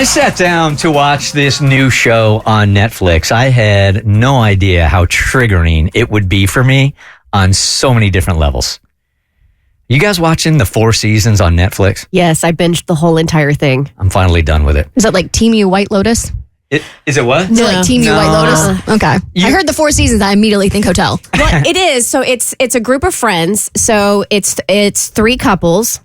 I sat down to watch this new show on Netflix. I had no idea how triggering it would be for me on so many different levels. You guys watching the 4 seasons on Netflix? Yes, I binged the whole entire thing. I'm finally done with it. Is it like Team You White Lotus? Is it what? Is it like Team You White Lotus? Okay. I heard the 4 seasons. I immediately think hotel. Well, it is. So it's a group of friends. So it's 3 couples.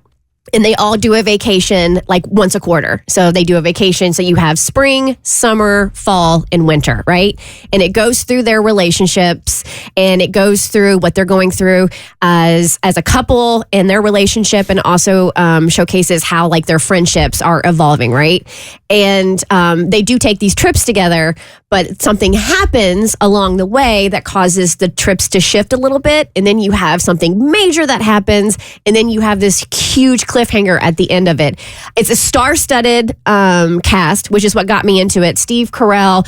And they all do a vacation like once a quarter. So they do a vacation. So you have spring, summer, fall, and winter, right? And it goes through their relationships and it goes through what they're going through as a couple in their relationship, and also showcases how like their friendships are evolving, right? And they do take these trips together, but something happens along the way that causes the trips to shift a little bit. And then you have something major that happens. And then you have this huge cliffhanger at the end of it. It's a star-studded cast, which is what got me into it. Steve Carell,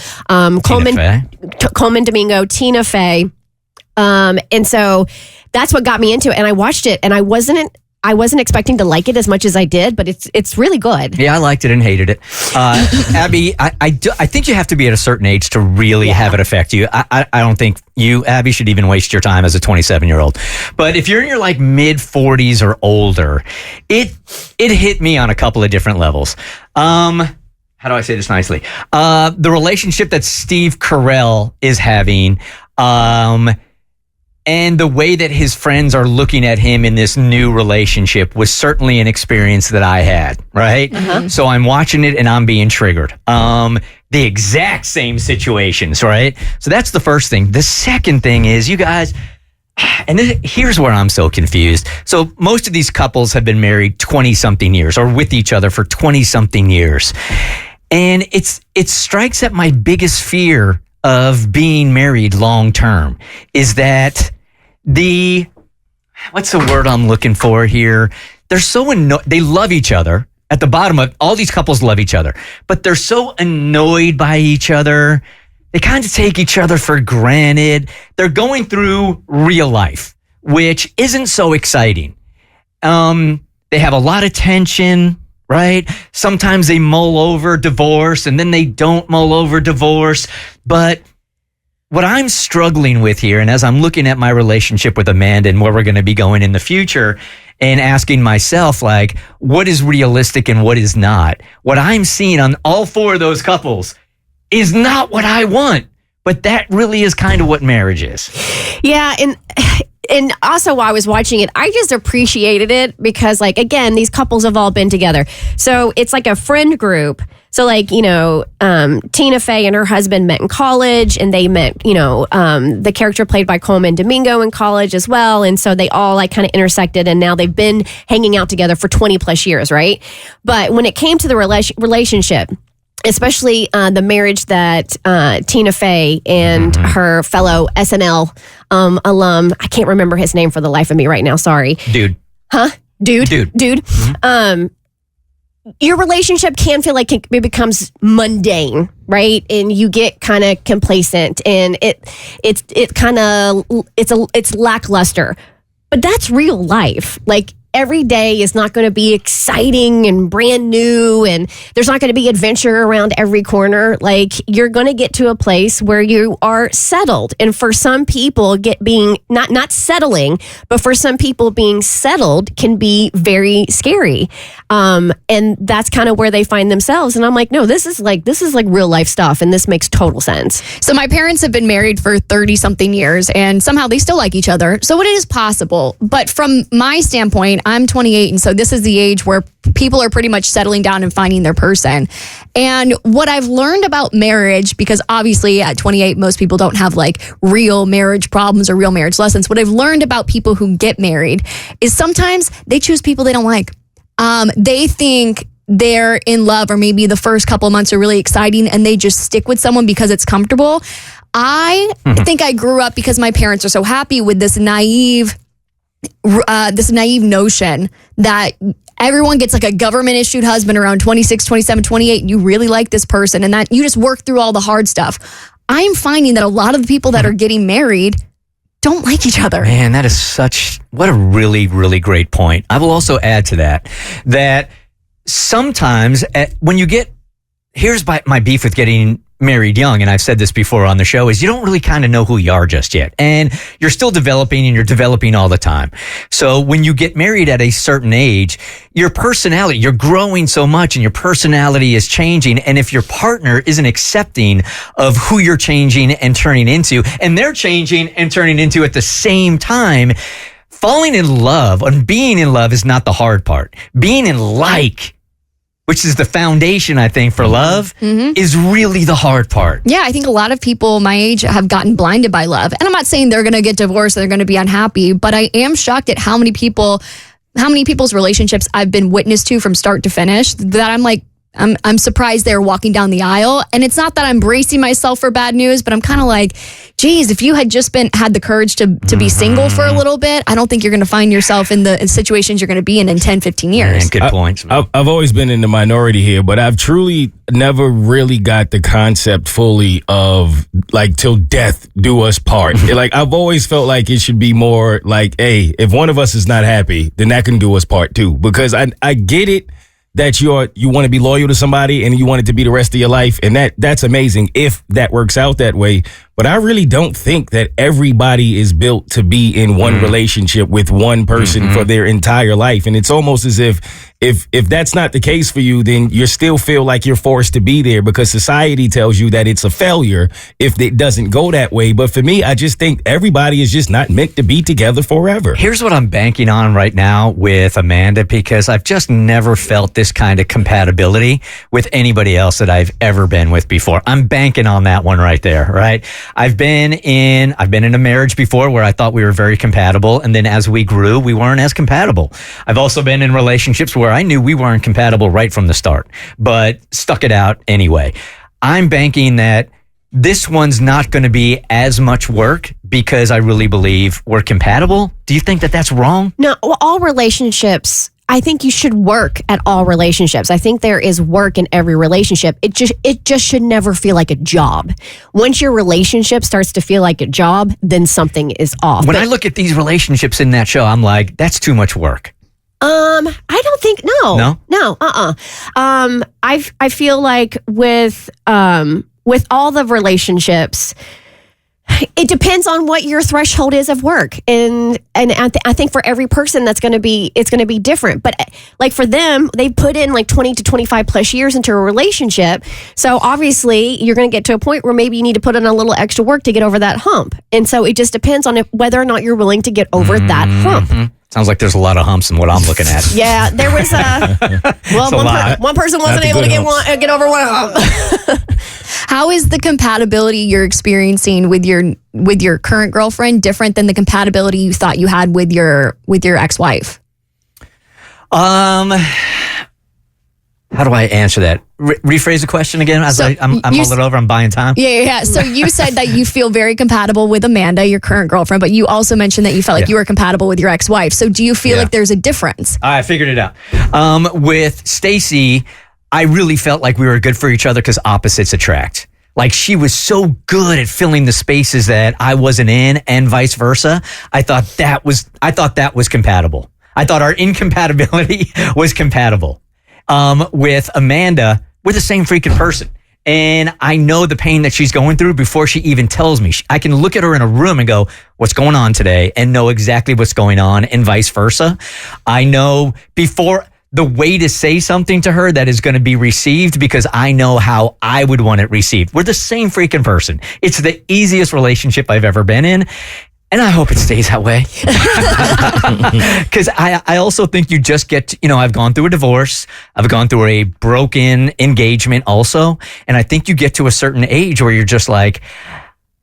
Coleman Domingo, Tina Fey. And so that's what got me into it. And I watched it, and I wasn't expecting to like it as much as I did, but it's really good. Yeah, I liked it and hated it. Abby, I think you have to be at a certain age to really have it affect you. I don't think you, Abby, should even waste your time as a 27-year-old. But if you're in your like mid 40s or older, it hit me on a couple of different levels. How do I say this nicely? The relationship that Steve Carell is having, and the way that his friends are looking at him in this new relationship was certainly an experience that I had, right? Uh-huh. So I'm watching it and I'm being triggered. The exact same situations, right? So that's the first thing. The second thing is, you guys, and here's where I'm so confused. So most of these couples have been married 20-something years, or with each other for 20-something years. And it strikes at my biggest fear of being married long term is that what's the word I'm looking for here? They're so they love each other. At the bottom of all these couples love each other, but they're so annoyed by each other. They kind of take each other for granted. They're going through real life, which isn't so exciting. They have a lot of tension, right? Sometimes they mull over divorce and then they don't mull over divorce. But what I'm struggling with here, and as I'm looking at my relationship with Amanda and where we're going to be going in the future, and asking myself, like, what is realistic and what is not? What I'm seeing on all 4 of those couples is not what I want. But that really is kind of what marriage is. Yeah, and also while I was watching it, I just appreciated it because, like, again, these couples have all been together. So it's like a friend group. So, like, you know, Tina Fey and her husband met in college, and they met, you know, the character played by Coleman Domingo in college as well. And so they all, like, kind of intersected, and now they've been hanging out together for 20 plus years, right? But when it came to the relationship, especially the marriage that Tina Fey and her fellow SNL alum, I can't remember his name for the life of me right now, sorry. Dude. Huh? Dude. Mm-hmm. Your relationship can feel like it becomes mundane, right? And you get kind of complacent, and it's lackluster. But that's real life. Like, every day is not going to be exciting and brand new, and there's not going to be adventure around every corner. Like, you're going to get to a place where you are settled. And for some people, being not settling, but for some people, being settled can be very scary. And that's kind of where they find themselves. And I'm like, no, this is like real life stuff, and this makes total sense. So my parents have been married for 30 something years, and somehow they still like each other. So it is possible. But from my standpoint, I'm 28, and so this is the age where people are pretty much settling down and finding their person. And what I've learned about marriage, because obviously at 28, most people don't have like real marriage problems or real marriage lessons. What I've learned about people who get married is sometimes they choose people they don't like. They think they're in love, or maybe the first couple of months are really exciting, and they just stick with someone because it's comfortable. I think I grew up because my parents are so happy with this naive notion that everyone gets like a government issued husband around 26, 27, 28. And you really like this person, and that you just work through all the hard stuff. I'm finding that a lot of the people that are getting married don't like each other. Man, that is what a really, really great point. I will also add to that sometimes when you get here's my beef with getting married young, and I've said this before on the show, is you don't really kind of know who you are just yet. And you're still developing, and you're developing all the time. So when you get married at a certain age, your personality, you're growing so much and your personality is changing. And if your partner isn't accepting of who you're changing and turning into, and they're changing and turning into at the same time, falling in love and being in love is not the hard part. Being in like, which is the foundation, I think, for love, is really the hard part. Yeah, I think a lot of people my age have gotten blinded by love. And I'm not saying they're going to get divorced, they're going to be unhappy, but I am shocked at how many people's relationships I've been witness to from start to finish that I'm like, I'm surprised they're walking down the aisle. And it's not that I'm bracing myself for bad news, but I'm kind of like, geez, if you had just had the courage to be single for a little bit, I don't think you're going to find yourself in the situations you're going to be in 10, 15 years. Man, good points. I've always been in the minority here, but I've truly never really got the concept fully of like till death do us part. Like I've always felt like it should be more like, hey, if one of us is not happy, then that can do us part too. Because I get it that you want to be loyal to somebody and you want it to be the rest of your life, and that's amazing if that works out that way. But I really don't think that everybody is built to be in one relationship with one person for their entire life. And it's almost as if that's not the case for you, then you still feel like you're forced to be there because society tells you that it's a failure if it doesn't go that way. But for me, I just think everybody is just not meant to be together forever. Here's what I'm banking on right now with Amanda, because I've just never felt this kind of compatibility with anybody else that I've ever been with before. I'm banking on that one right there, right? I've been in a marriage before where I thought we were very compatible, and then as we grew, we weren't as compatible. I've also been in relationships where I knew we weren't compatible right from the start, but stuck it out anyway. I'm banking that this one's not going to be as much work because I really believe we're compatible. Do you think that that's wrong? No, well, all relationships, I think you should work at all relationships. I think there is work in every relationship. It just should never feel like a job. Once your relationship starts to feel like a job, then something is off. When I look at these relationships in that show, I'm like, that's too much work. I don't think no. I feel like with all the relationships, it depends on what your threshold is of work, and I think for every person it's going to be different. But like for them, they put in like 20 to 25 plus years into a relationship, so obviously you're going to get to a point where maybe you need to put in a little extra work to get over that hump. And so it just depends on whether or not you're willing to get over that hump. Sounds like there's a lot of humps in what I'm looking at. Yeah, there was one person wasn't able to get over one hump. How is the compatibility you're experiencing with your current girlfriend different than the compatibility you thought you had with your ex-wife? How do I answer that? Rephrase the question again. I'm mulling over. I'm buying time. Yeah. So you said that you feel very compatible with Amanda, your current girlfriend, but you also mentioned that you felt like you were compatible with your ex-wife. So do you feel like there's a difference? I figured it out. With Stacy, I really felt like we were good for each other because opposites attract. Like she was so good at filling the spaces that I wasn't in, and vice versa. I thought that was compatible. I thought our incompatibility was compatible. With Amanda, we're the same freaking person. And I know the pain that she's going through before she even tells me. I can look at her in a room and go, what's going on today? And know exactly what's going on, and vice versa. I know before the way to say something to her that is going to be received because I know how I would want it received. We're the same freaking person. It's the easiest relationship I've ever been in. And I hope it stays that way. Because I also think you just get to, I've gone through a divorce. I've gone through a broken engagement also. And I think you get to a certain age where you're just like,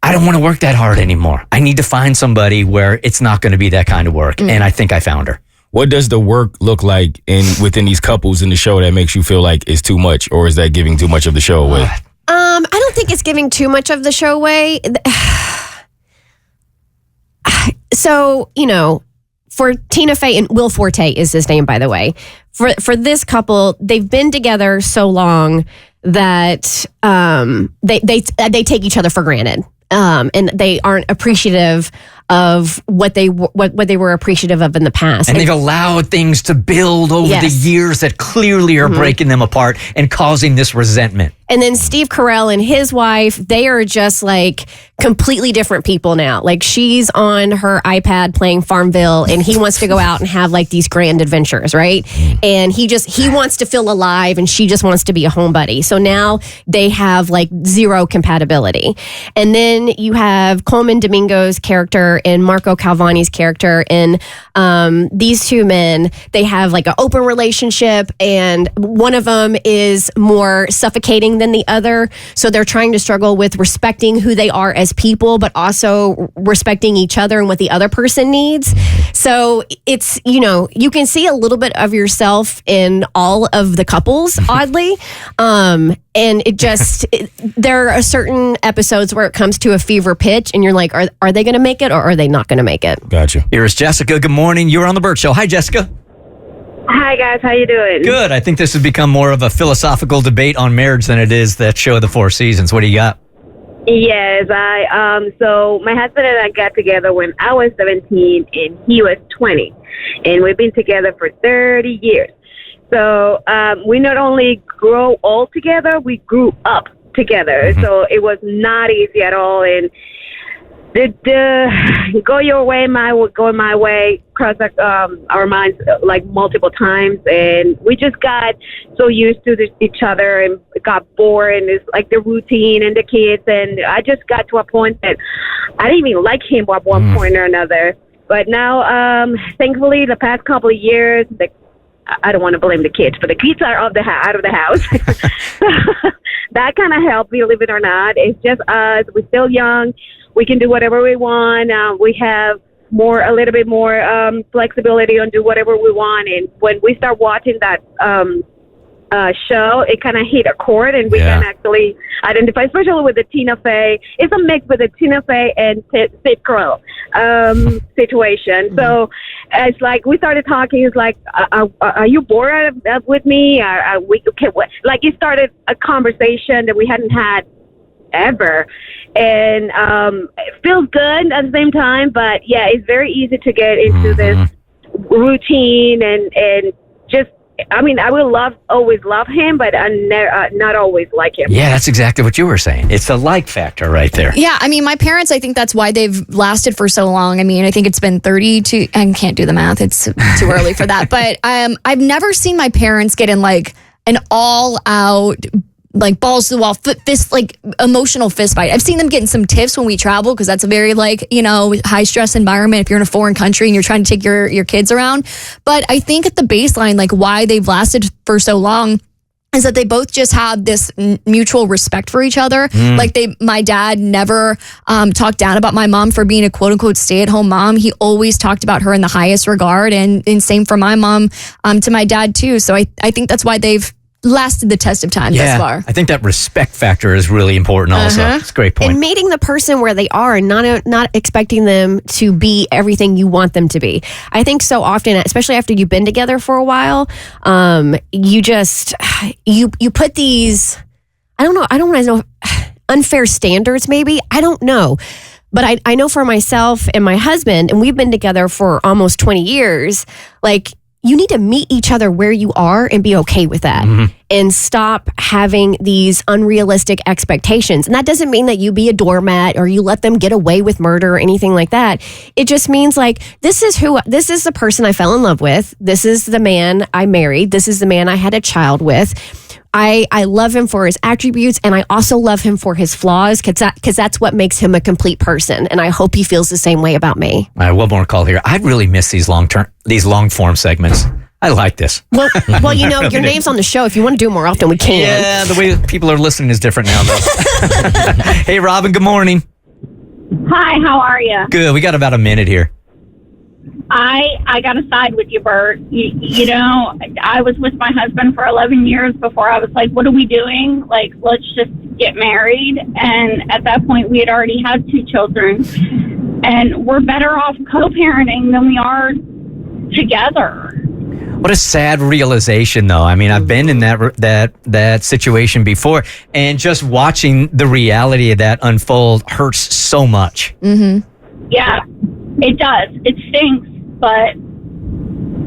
I don't want to work that hard anymore. I need to find somebody where it's not going to be that kind of work. And I think I found her. What does the work look like within these couples in the show that makes you feel like it's too much, or is that giving too much of the show away? I don't think it's giving too much of the show away. So, for Tina Fey, and Will Forte is his name, by the way, for this couple, they've been together so long that they take each other for granted. And they aren't appreciative of what they were appreciative of in the past. And they've allowed things to build over the years that clearly are breaking them apart and causing this resentment. And then Steve Carell and his wife, they are just like completely different people now. Like she's on her iPad playing Farmville and he wants to go out and have like these grand adventures, right? And he wants to feel alive and she just wants to be a homebody. So now they have like zero compatibility. And then you have Coleman Domingo's character and Marco Calvani's character. And these two men, they have like an open relationship and one of them is more suffocating than the other. So they're trying to struggle with respecting who they are as people, but also respecting each other and what the other person needs. So it's, you can see a little bit of yourself in all of the couples, oddly. And it just, there are certain episodes where it comes to a fever pitch and you're like, are they going to make it or are they not going to make it? Gotcha. Here's Jessica. Good morning. You're on the Bert Show. Hi, Jessica. Hi, guys. How you doing? Good. I think this has become more of a philosophical debate on marriage than it is that show of the Four Seasons. What do you got? Yes, so my husband and I got together when I was 17 and he was 20. And we've been together for 30 years. So we not only grow old together, we grew up together. Mm-hmm. So it was not easy at all. And the go your way, go my way, crossed our minds like multiple times, and we just got so used to each other and got bored, and it's like the routine and the kids, and I just got to a point that I didn't even like him at one point or another. But now, thankfully, the past couple of years, I don't want to blame the kids, but the kids are out of the house. That kind of helped, believe it or not. It's just us. We're still young. We can do whatever we want. We have a little bit more flexibility on do whatever we want. And when we start watching that show, it kind of hit a chord, and we can actually identify, especially with the Tina Fey. It's a mix with the Tina Fey and Steve Carell situation. Mm-hmm. So it's like we started talking. It's like, are you bored with me? Are we okay? Like it started a conversation that we hadn't had ever, and it feels good at the same time. But yeah, it's very easy to get into this routine and just. I mean, I will always love him, but I not always like him. Yeah, that's exactly what you were saying. It's the like factor right there. Yeah, I mean, my parents, I think that's why they've lasted for so long. I mean, I think it's been 32, I can't do the math. It's too early for that. But I've never seen my parents get in like an all out, like balls to the wall, fist, like emotional fist fight. I've seen them get in some tiffs when we travel because that's a very high stress environment if you're in a foreign country and you're trying to take your kids around. But I think at the baseline, like why they've lasted for so long is that they both just have this mutual respect for each other. Like my dad never talked down about my mom for being a quote unquote stay-at-home mom. He always talked about her in the highest regard, and same for my mom to my dad too. So I think that's why they've lasted the test of time thus far. I think that respect factor is really important also. It's a great point. And meeting the person where they are and not expecting them to be everything you want them to be. I think so often, especially after you've been together for a while, you just, you put these, I don't want to know, unfair standards maybe. I don't know. But I know for myself and my husband, and we've been together for almost 20 years, like, you need to meet each other where you are and be okay with that and stop having these unrealistic expectations. And that doesn't mean that you be a doormat or you let them get away with murder or anything like that. It just means like, this is the person I fell in love with. This is the man I married. This is the man I had a child with. I love him for his attributes, and I also love him for his flaws because that's what makes him a complete person. And I hope he feels the same way about me. All right, one more call here. I really miss these long form segments. I like this. Well, your name's on the show. If you want to do it more often, we can. Yeah, the way people are listening is different now, though. Hey, Robin, good morning. Hi, how are you? Good. We got about a minute here. I got to side with you, Bert. You know, I was with my husband for 11 years before I was like, what are we doing? Like, let's just get married. And at that point, we had already had 2 children. And we're better off co-parenting than we are together. What a sad realization, though. I mean, I've been in that situation before, and just watching the reality of that unfold hurts so much. Yeah. It does. It stinks, but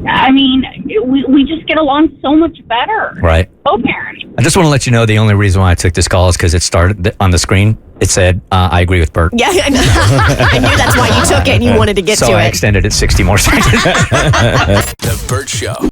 I mean, we just get along so much better. Right. Co-parenting. I just want to let you know the only reason why I took this call is because it started on the screen. It said, I agree with Bert. Yeah, I know. I knew that's why you took it and you wanted to get So to I it. extended it 60 more seconds. The Bert Show.